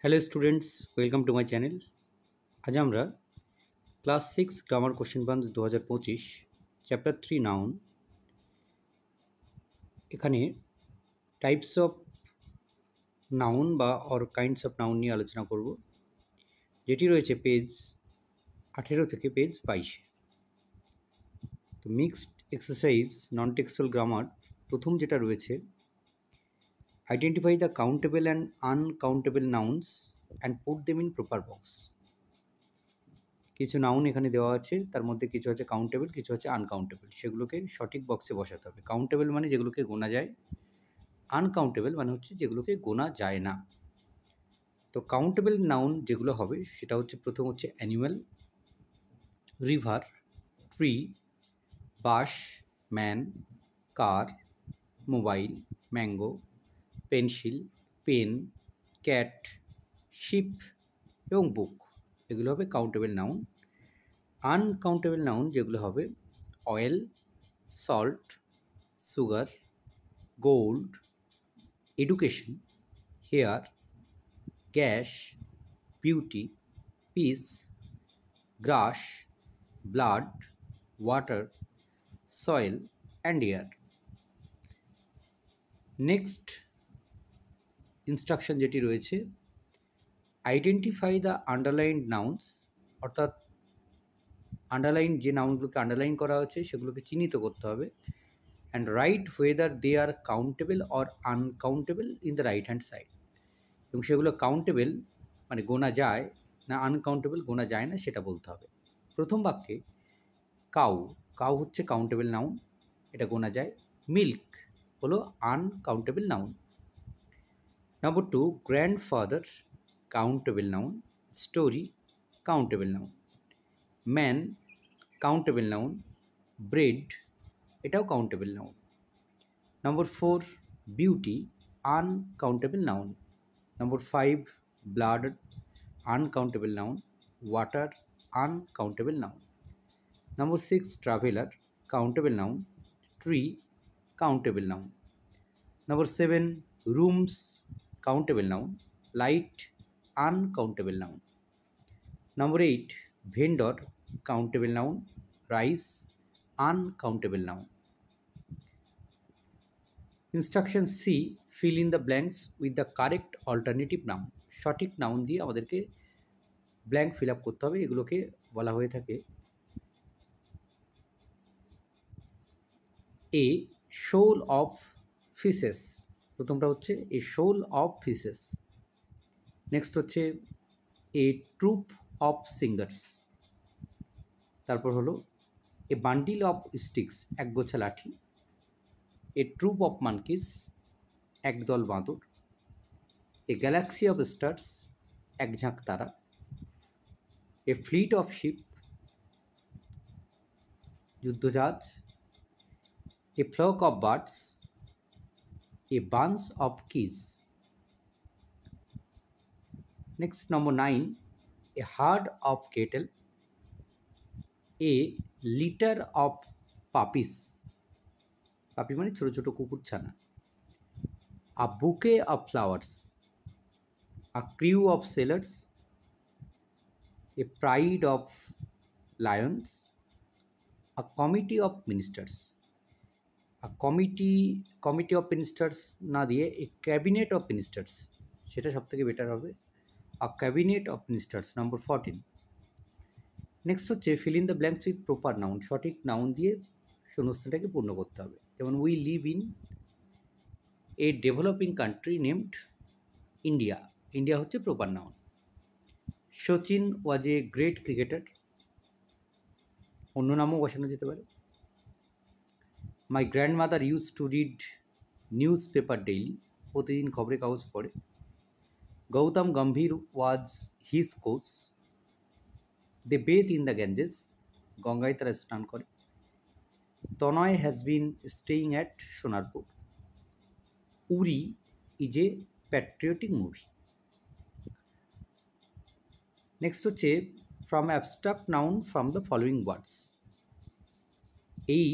Hello students, welcome to my channel. আজ আমরা class 6 grammar question banks 2025 chapter 3 noun, এখানে types of noun বা or kinds of noun নিয়ে আলোচনা করব, যেটি রয়েছে পেজ 18 থেকে পেজ 22। তো মিক্সড এক্সারসাইজ নন টেক্সুয়াল গ্রামার প্রথম যেটা রয়েছে, identify the countable and uncountable nouns and put them in proper box. কিছু নাউন এখানে দেওয়া আছে, তার মধ্যে কিছু আছে কাউন্টেবল, কিছু আছে আনকাউন্টেবল, সেগুলোকে সঠিক বক্সে বসাতে হবে। কাউন্টেবল মানে যেগুলোকে গোনা যায়, আনকাউন্টেবল মানে হচ্ছে যেগুলোকে গোনা যায় না। তো কাউন্টেবল নাউন যেগুলো হবে সেটা হচ্ছে, প্রথম হচ্ছে অ্যানিম্যাল, রিভার, ট্রি, বাঁশ, man, car, mobile, mango, pencil, pen, cat, ship এবং বুক। এগুলো হবে কাউন্টেবল নাউন। আনকাউন্টেবল নাউন যেগুলো হবে oil, salt, sugar, gold, education, hair, gas, beauty, peace, grass, blood, water, soil and air. Next instruction যেটি রয়েছে, identify the underlined nouns, অর্থাৎ underline যে নাউনগুলোকে আন্ডারলাইন করা হয়েছে সেগুলোকে চিহ্নিত করতে হবে, and write whether they are countable or uncountable in the right hand side. এবং সেগুলো কাউন্টেবল মানে গোনা যায় না, আনকাউন্টেবল গোনা যায় না, সেটা বলতে হবে। প্রথম বাক্যে কাউ, কাউ হচ্ছে কাউন্টেবল নাউন, এটা গোনা যায়। মিল্ক হলো uncountable noun. Number 2, grandfather countable noun, story countable noun, man countable noun, bread এটাও countable noun. Number 4, beauty uncountable noun. Number 5, blood uncountable noun, water uncountable noun. Number 6, traveler countable noun, tree countable noun. Number 7, rooms countable noun, light uncountable noun. Number 8, vendor countable noun, rice uncountable noun. Instruction C, fill in the blanks with the correct alternative noun. সঠিক noun দিয়ে আমাদেরকে blank fill up করতে হবে। এগুলোকে বলা হয়ে থাকে এ শোল অফ ফিশেস। প্রথমটা হচ্ছে এ শোল অফ ফিশেস। নেক্সট হচ্ছে এ ট্রুপ অফ সিঙ্গার্স। তারপর হলো এ বান্ডিল অফ স্টিক্স, একগোছা লাঠি। এ ট্রুপ অফ মানকিস, একদল বাঁদর। এ গ্যালাক্সি অফ স্টার্স, এক ঝাঁক তারা। এ ফ্লিট অফ শিপ, যুদ্ধজাহাজ। A flock of birds, a bunch of keys. Next number 9, a herd of cattle. A litter of puppies, puppy মানে ছোটো ছোটো কুকুরছানা। A bouquet of flowers, a crew of sailors. A pride of lions, a committee of ministers. A committee of ministers না দিয়ে এ cabinet of ministers, সেটা সব থেকে better হবে। A cabinet of ministers, number 14। Next হচ্ছে fill in the blanks with proper noun. সঠিক noun দিয়ে শূন্যস্থানটাকে পূর্ণ করতে হবে। যেমন we live in a developing country named India, India হচ্ছে proper noun. Sachin was a great cricketer, অন্য নামও বসানো যেতে পারে। My grandmother use to read newspaper daily, প্রতিদিন খবরের কাগজ পড়ে। Gautam Gambhir was his coach. They bathe in the Ganges, গঙ্গায় তারা স্নান করে। Tanay has been staying at Sonarpur. Uri is a patriotic movie. Next হচ্ছে from abstract noun from the following words. এই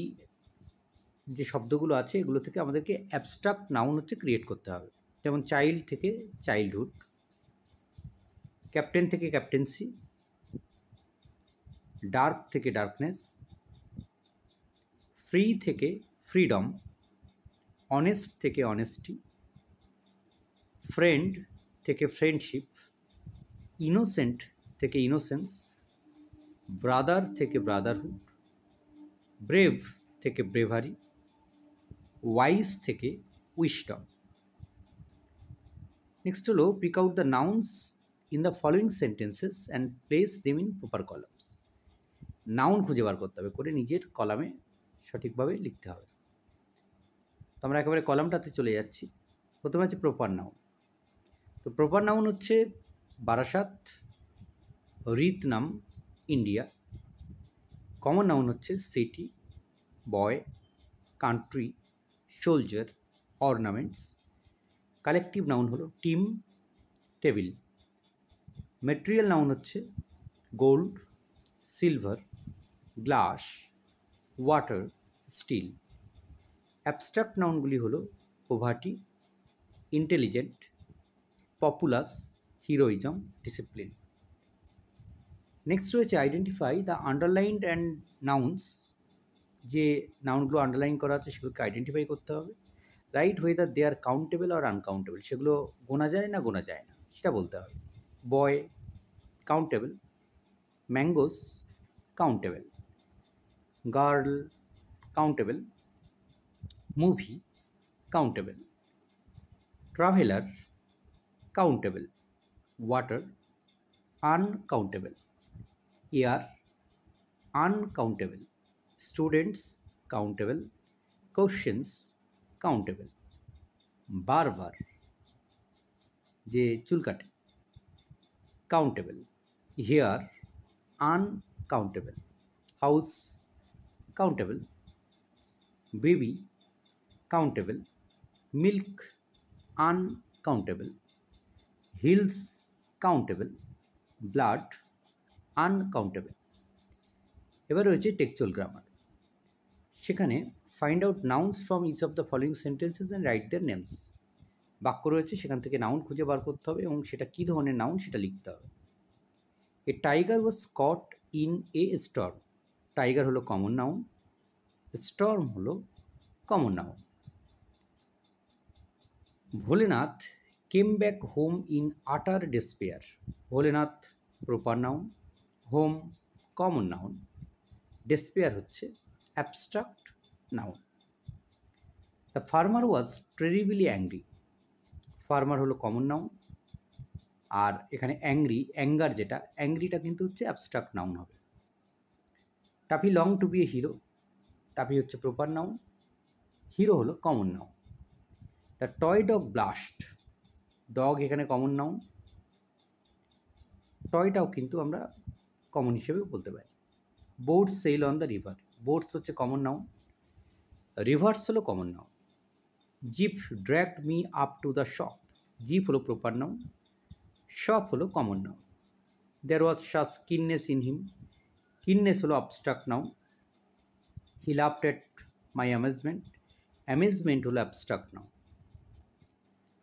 যে শব্দগুলো আছে এগুলো থেকে আমাদেরকে অ্যাবস্ট্রাক্ট নাউন হচ্ছে ক্রিয়েট করতে হবে। যেমন চাইল্ড থেকে চাইল্ডহুড, ক্যাপ্টেন থেকে ক্যাপ্টেন্সি, ডার্ক থেকে ডার্কনেস, ফ্রি থেকে ফ্রিডম, অনেস্ট থেকে অনেস্টি, ফ্রেন্ড থেকে ফ্রেন্ডশিপ, ইনোসেন্ট থেকে ইনোসেন্স, ব্রাদার থেকে ব্রাদারহুড, ব্রেভ থেকে ব্রেভারি, ওয়াইজ থেকে উইশডম। নেক্সট হলো pick out the nouns in the following sentences and place them in proper columns. Noun খুঁজে বার করতে হবে, করে নিজের কলামে সঠিকভাবে লিখতে হবে। তো আমরা একেবারে কলামটাতে চলে যাচ্ছি। প্রথমে আছে প্রপার নাউন। তো প্রপার নাউন হচ্ছে বারাসাত, রিতনাম, ইন্ডিয়া। কমন নাউন হচ্ছে city, boy, country, soldier, ornaments. Collective noun হলো টিম, টেবিল। ম্যাটেরিয়াল নাউন হচ্ছে gold, silver, glass, water, steel. Abstract নাউনগুলি হলো poverty, intelligent, populous, heroism, discipline. Next রয়েছে identify the underlined and nouns. যে নাউনগুলো underline করা আছে সেগুলোকে আইডেন্টিফাই করতে হবে। Write whether they are countable or uncountable, সেগুলো গোনা যায় না গোনা যায় না সেটা বলতে হবে। Boy countable, mangoes countable, girl countable, movie countable, traveller countable, water uncountable, air uncountable, students countable, questions countable, barber যে চুল কাটে countable, hair uncountable, house countable, baby countable, milk uncountable, hills countable, blood uncountable. এবার রয়েছে textual grammar. সেখানে find out nouns from each of the following sentences and write their names. বাক্য রয়েছে, সেখান থেকে নাউন খুঁজে বার করতে হবে এবং সেটা কী ধরনের নাউন সেটা লিখতে হবে। A tiger was caught in a storm. Tiger হলো কমন নাউন, স্টর্ম হলো common noun. Bholenath came back home in utter despair. Bholenath proper noun, home common noun, despair হচ্ছে abstract noun. The farmer was terribly angry. Farmer হলো common noun, আর এখানে angry, anger যেটা, অ্যাংরিটা কিন্তু হচ্ছে অ্যাবস্ট্রাক্ট নাউন হবে। Taffy long to be a hero. Taffy হচ্ছে প্রপার নাউন, হিরো হলো common noun. The toy dog blast. Dog এখানে কমন নাউন, টয়টাও কিন্তু আমরা কমন হিসেবেও বলতে পারি। Boats sail on the river. Boats হচ্ছে কমন নাউন, রিভার্স হলো common noun. Jip dragged me up to the shop. Jip হলো প্রপার নাউন, শপ হলো common noun. There was such keenness in him. Keenness হলো abstract noun. He loved at my amazement. Amazement হলো abstract noun.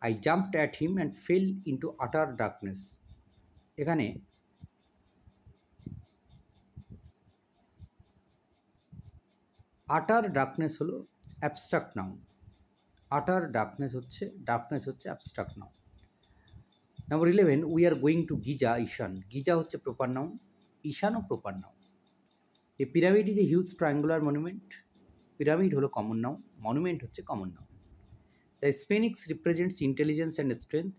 I jumped at him and fell into আটার darkness. এখানে utter darkness হলো abstract noun. Utter darkness হচ্ছে abstract noun. Number 11, we are going to Giza Ishan. Giza হচ্ছে proper noun, ঈশানও proper noun. A pyramid is a huge triangular monument. Pyramid হলো common noun, monument হচ্ছে common noun. The sphinx represents intelligence and strength.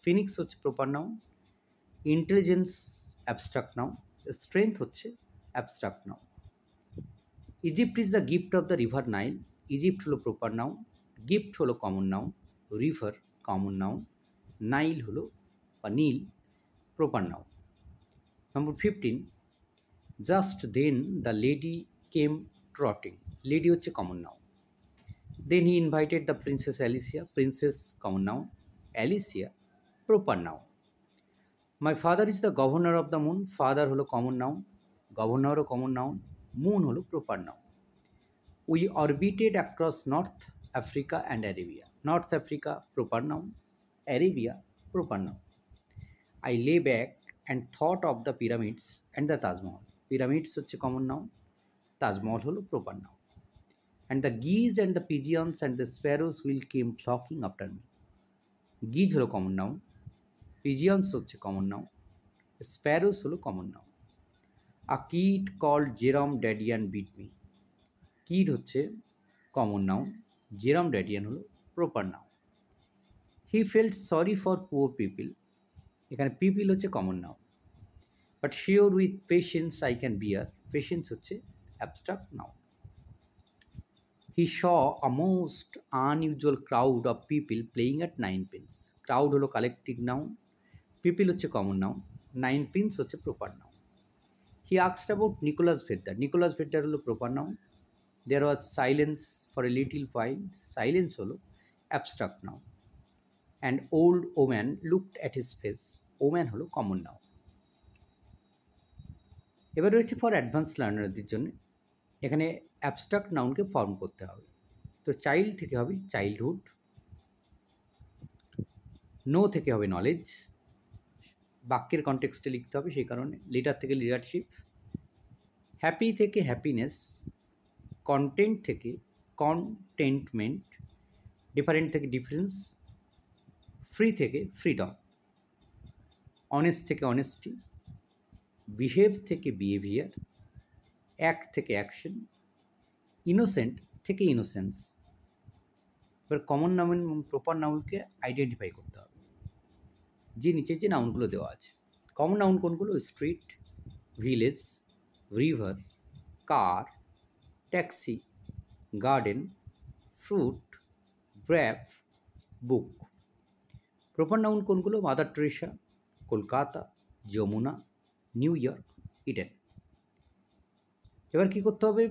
Sphinx হচ্ছে proper noun, intelligence abstract noun, strength হচ্ছে abstract noun. Egypt is the gift of the river Nile. Egypt হলো proper noun, gift হলো common noun, river common noun, Nile হলো বা নীল proper noun. Number 15, just then the lady came trotting. Lady হচ্ছে common noun. Then he invited the princess Alicia. Princess common noun, Alicia proper noun. My father is the governor of the moon. Father হলো common noun, গভর্নরও common noun, moon হলো proper noun. We orbited across North Africa and Arabia. North Africa proper noun, Arabia proper noun. I লে back and thought of the pyramids and the Taj Mahal. Pyramids হচ্ছে common noun, Taj Mahal হলো proper noun. And the গিজ and the পিজিয়ন্স and the sparrows will came ফ্লকিং after me. গিজ হলো common noun, পিজিয়ন্স হচ্ছে common noun, sparrows হলো common noun. আ kid called জেরম ড্যাডিয়ান bit me. Kid হচ্ছে common noun, জেরম ড্যাডিয়ান হলো proper noun. He felt sorry for poor people, এখানে people হচ্ছে common noun. But sure with patience I can bear, patience হচ্ছে abstract noun. He saw a most unusual crowd of people playing at nine pins. Crowd হলো collective noun, people হচ্ছে common noun, nine pins হচ্ছে proper noun. He asked about Nicholas Vedder, Nicholas Vedder হলো proper noun. There was silence for a little while, silence হলো abstract noun. And old woman looked at his face, woman হলো common noun. এবার রয়েছে for advance লার্নারদের জন্য, এখানে abstract নাউনকে form করতে হবে। তো চাইল্ড থেকে হবে চাইল্ডহুড, নো থেকে হবে নলেজ, বাক্যের কনটেক্সটে লিখতে হবে সেই কারণে, লিডার থেকে লিডারশিপ, হ্যাপি থেকে হ্যাপিনেস, কন্টেন্ট থেকে কন্টেন্টমেন্ট, ডিফারেন্ট থেকে ডিফারেন্স, ফ্রি থেকে ফ্রিডম, অনেস্ট থেকে অনেস্টি, বিহেভ থেকে বিহেভিয়ার, অ্যাক্ট থেকে অ্যাকশন, ইনোসেন্ট থেকে ইনোসেন্স। এবার কমন নাউন এবং প্রপার নাউনকে আইডেন্টিফাই করতে হবে, যে নিচে যে নাউনগুলো দেওয়া আছে। কমন নাউন কোনগুলো? Street, village, river, car, taxi, garden, fruit, grape, book. Proper noun কোনগুলো? Mother Teresa, Kolkata, Yamuna, New York, Eden. এবার কী করতে হবে?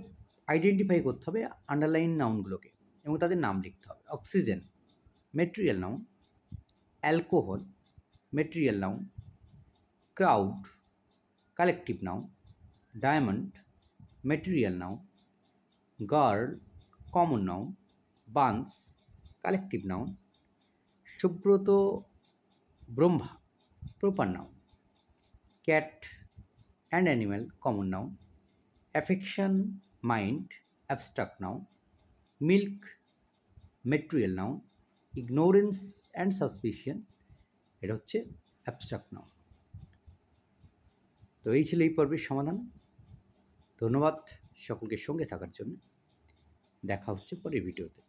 আইডেন্টিফাই করতে হবে আন্ডারলাইন নাউনগুলোকে এবং তাদের নাম লিখতে হবে। Oxygen material noun, alcohol material noun, crowd collective noun, diamond material noun, girl common noun, bands collective noun, Subrata Brahma proper noun, cat and animal common noun, affection mind abstract noun, milk material noun, ignorance and suspicion এটা হচ্ছে abstract noun. তো এই ছিল এই পর্বের সমাধান। ধন্যবাদ সকলকে সঙ্গে থাকার জন্য। দেখা হচ্ছে পরের ভিডিওতে।